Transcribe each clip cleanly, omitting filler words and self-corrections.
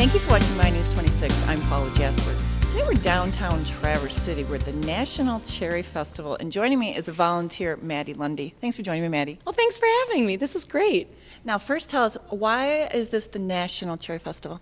Thank you for watching My News 26. I'm Paula, Jasper. Today we're downtown Traverse City. We're at the National Cherry Festival, and joining me is a volunteer, Maddie Lundy. Thanks for joining me, Maddie. Well, thanks for having me. This is great. Now, first tell us, why is this the National Cherry Festival?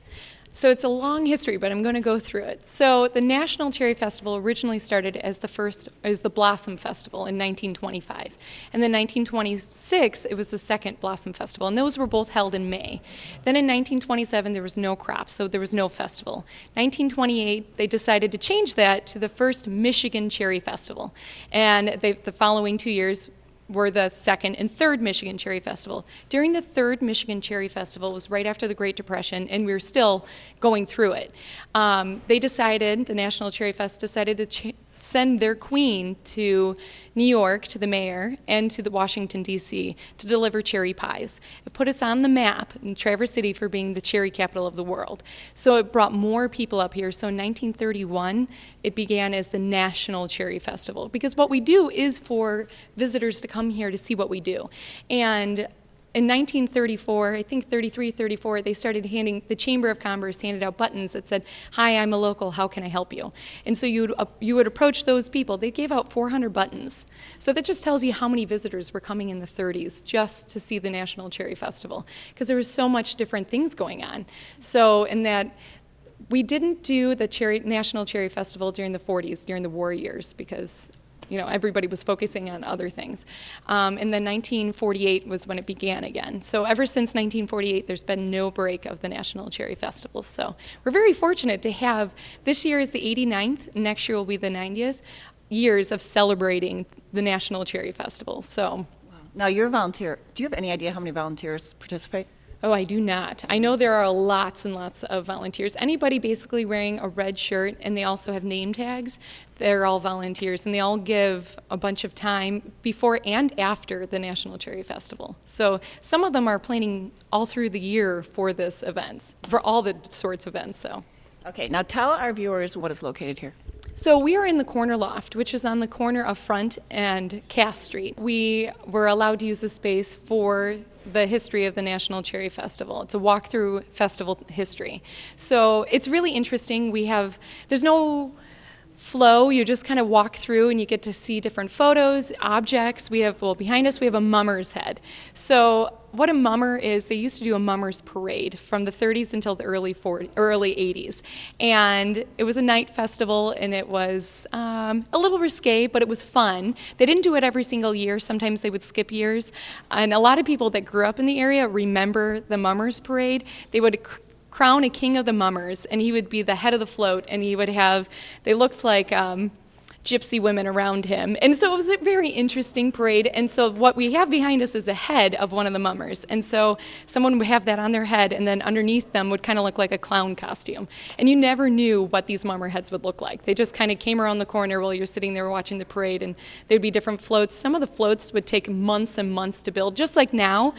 So it's a long history, but I'm going to go through it. So the National Cherry Festival originally started as the Blossom Festival in 1925. And then 1926, it was the second Blossom Festival, and those were both held in May. Then in 1927, there was no crop, so there was no festival. 1928, they decided to change that to the first Michigan Cherry Festival. And the following 2 years were the second and third Michigan Cherry Festival. During the third Michigan Cherry Festival, it was right after the Great Depression, and we were still going through it. The National Cherry Fest decided to send their queen to New York, to the mayor, and to the Washington, D.C. to deliver cherry pies. It put us on the map in Traverse City for being the cherry capital of the world. So it brought more people up here. So in 1931, it began as the National Cherry Festival, because what we do is for visitors to come here to see what we do. And in 1934, I think 33, 34, they started the Chamber of Commerce handed out buttons that said, "Hi, I'm a local, how can I help you?" And so you would approach those people. They gave out 400 buttons. So that just tells you how many visitors were coming in the 30s just to see the National Cherry Festival, because there was so much different things going on. So in that, we didn't do the National Cherry Festival during the 40s, during the war years, because everybody was focusing on other things. And then 1948 was when it began again. So ever since 1948, there's been no break of the National Cherry Festival. So we're very fortunate to have, this year is the 89th, next year will be the 90th years of celebrating the National Cherry Festival. So. Wow. Now, you're a volunteer. Do you have any idea how many volunteers participate? Oh, I do not. I know there are lots and lots of volunteers. Anybody basically wearing a red shirt, and they also have name tags, they're all volunteers, and they all give a bunch of time before and after the National Cherry Festival. So some of them are planning all through the year for this event, for all the sorts of events. So. Okay, now tell our viewers what is located here. So we are in the corner loft, which is on the corner of Front and Cass Street. We were allowed to use the space for the history of the National Cherry Festival. It's a walkthrough festival history. So it's really interesting. There's no flow, you just kind of walk through and you get to see different photos, objects. Behind us we have a mummer's head. So what a mummer is, they used to do a mummer's parade from the 30s until the early 80s. And it was a night festival, and it was a little risque, but it was fun. They didn't do it every single year. Sometimes they would skip years. And a lot of people that grew up in the area remember the mummer's parade. They would crown a king of the mummers, and he would be the head of the float, and they looked like gypsy women around him. And so it was a very interesting parade. And so what we have behind us is the head of one of the mummers. And so someone would have that on their head, and then underneath them would kind of look like a clown costume. And you never knew what these mummer heads would look like. They just kind of came around the corner while you're sitting there watching the parade, and there'd be different floats. Some of the floats would take months and months to build, just like now,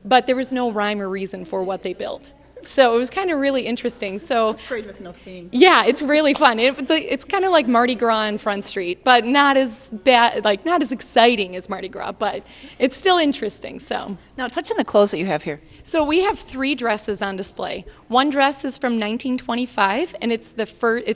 but there was no rhyme or reason for what they built. So it was kind of really interesting. So Parade with no theme. Yeah, it's really fun. It's kind of like Mardi Gras on Front Street, but not as bad, not as exciting as Mardi Gras, but it's still interesting. So now touch on the clothes that you have here. So we have 3 dresses on display. One dress is from 1925, and it's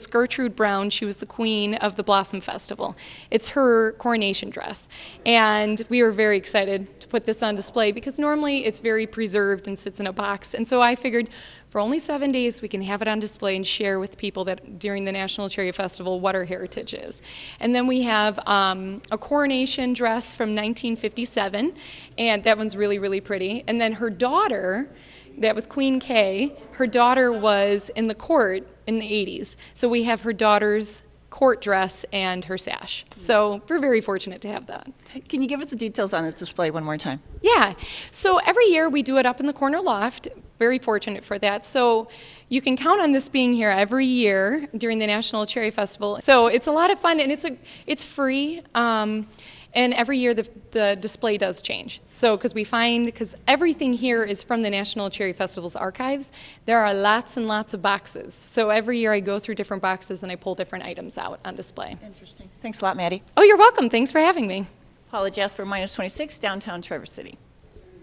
Gertrude Brown. She was the queen of the Blossom Festival. It's her coronation dress, and we were very excited to put this on display because normally it's very preserved and sits in a box. And so I figured for only 7 days we can have it on display and share with people that during the National Cherry Festival what our heritage is. And then we have a coronation dress from 1957, and that one's really, really pretty. And then her daughter, that was Queen Kay, her daughter was in the court in the 80s. So we have her daughter's court dress and her sash. So we're very fortunate to have that. Can you give us the details on this display one more time? Yeah. So every year we do it up in the corner loft. Very fortunate for that. So you can count on this being here every year during the National Cherry Festival. So it's a lot of fun, and it's free. And every year the display does change. So because everything here is from the National Cherry Festival's archives, there are lots and lots of boxes. So every year I go through different boxes and I pull different items out on display. Interesting. Thanks a lot, Maddie. Oh, you're welcome. Thanks for having me. Paula, Jasper, -26, downtown Traverse City.